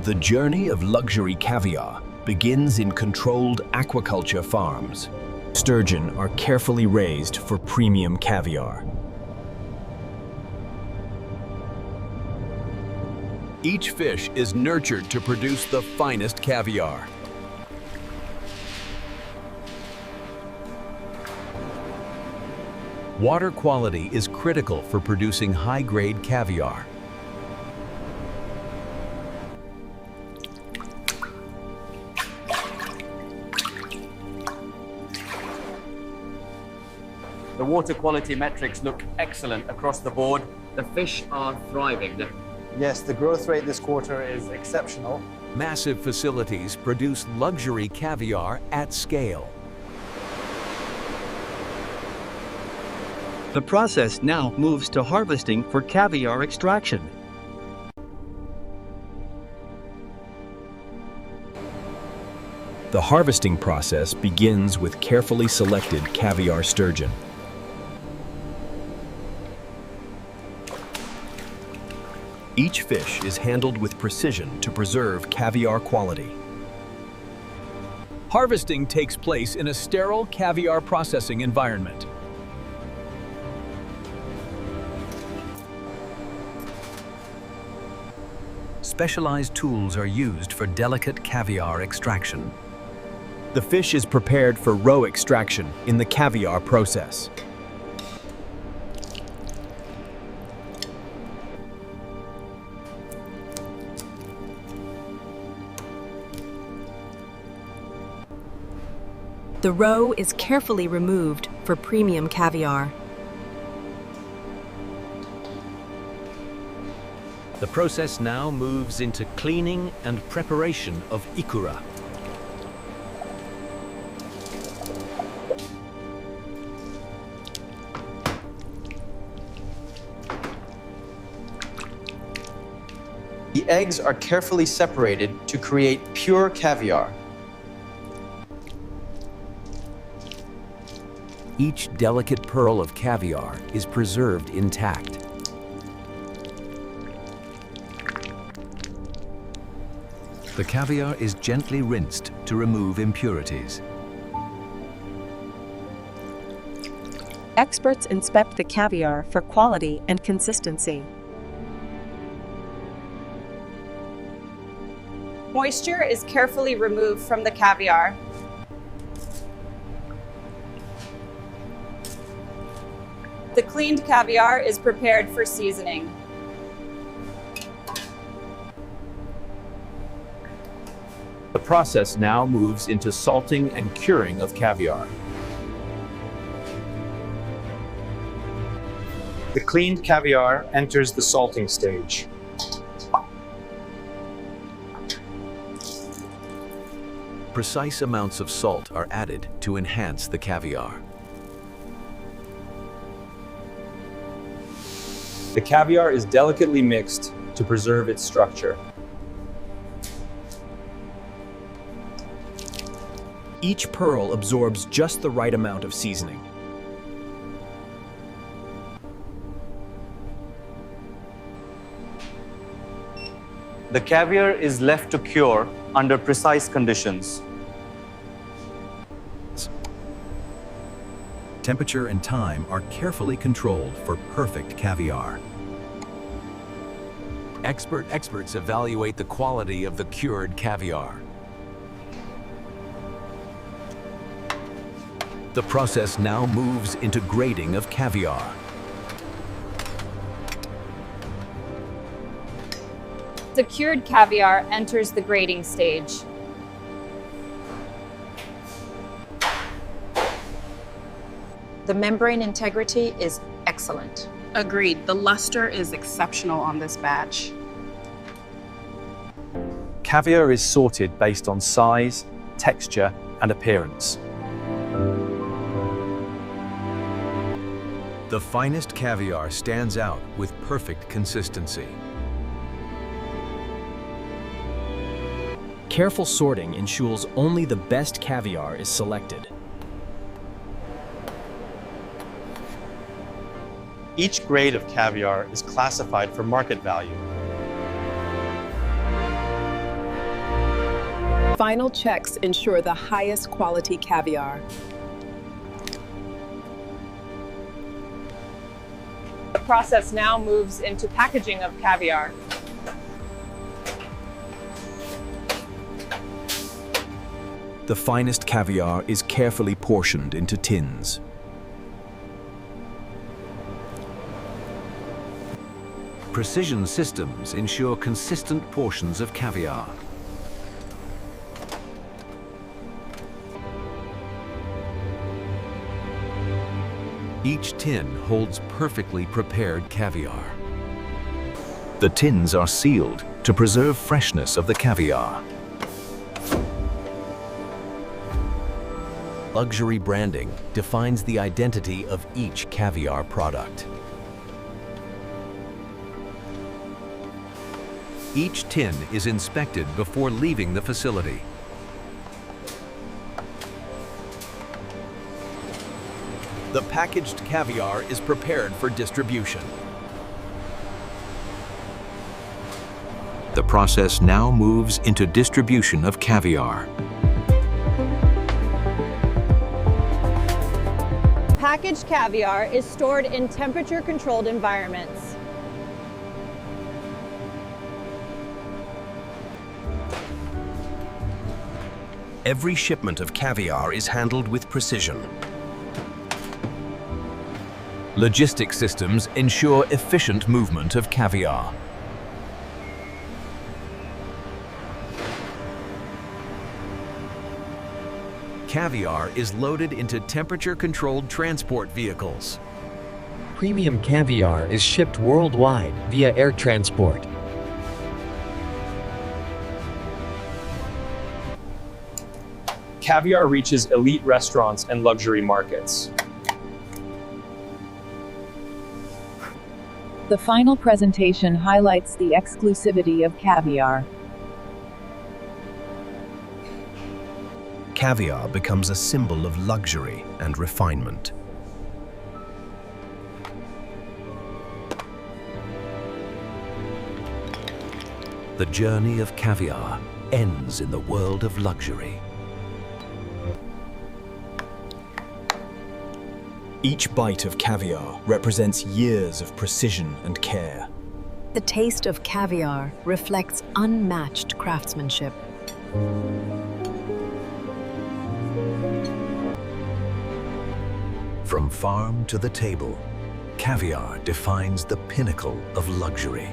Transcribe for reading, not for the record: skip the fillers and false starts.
The journey of luxury caviar begins in controlled aquaculture farms. Sturgeon are carefully raised for premium caviar. Each fish is nurtured to produce the finest caviar. Water quality is critical for producing high-grade caviar. The water quality metrics look excellent across the board. The fish are thriving. Yes, the growth rate this quarter is exceptional. Massive facilities produce luxury caviar at scale. The process now moves to harvesting for caviar extraction. The harvesting process begins with carefully selected caviar sturgeon. Each fish is handled with precision to preserve caviar quality. Harvesting takes place in a sterile caviar processing environment. Specialized tools are used for delicate caviar extraction. The fish is prepared for roe extraction in the caviar process. The roe is carefully removed for premium caviar. The process now moves into cleaning and preparation of ikura. The eggs are carefully separated to create pure caviar. Each delicate pearl of caviar is preserved intact. The caviar is gently rinsed to remove impurities. Experts inspect the caviar for quality and consistency. Moisture is carefully removed from the caviar. The cleaned caviar is prepared for seasoning. The process now moves into salting and curing of caviar. The cleaned caviar enters the salting stage. Precise amounts of salt are added to enhance the caviar. The caviar is delicately mixed to preserve its structure. Each pearl absorbs just the right amount of seasoning. The caviar is left to cure under precise conditions. Temperature and time are carefully controlled for perfect caviar. Experts evaluate the quality of the cured caviar. The process now moves into grading of caviar. The cured caviar enters the grading stage. The membrane integrity is excellent. Agreed. The luster is exceptional on this batch. Caviar is sorted based on size, texture, and appearance. The finest caviar stands out with perfect consistency. Careful sorting ensures only the best caviar is selected. Each grade of caviar is classified for market value. Final checks ensure the highest quality caviar. The process now moves into packaging of caviar. The finest caviar is carefully portioned into tins. Precision systems ensure consistent portions of caviar. Each tin holds perfectly prepared caviar. The tins are sealed to preserve freshness of the caviar. Luxury branding defines the identity of each caviar product. Each tin is inspected before leaving the facility. The packaged caviar is prepared for distribution. The process now moves into distribution of caviar. Packaged caviar is stored in temperature-controlled environments. Every shipment of caviar is handled with precision. Logistics systems ensure efficient movement of caviar. Caviar is loaded into temperature-controlled transport vehicles. Premium caviar is shipped worldwide via air transport. Caviar reaches elite restaurants and luxury markets. The final presentation highlights the exclusivity of caviar. Caviar becomes a symbol of luxury and refinement. The journey of caviar ends in the world of luxury. Each bite of caviar represents years of precision and care. The taste of caviar reflects unmatched craftsmanship. From farm to the table, caviar defines the pinnacle of luxury.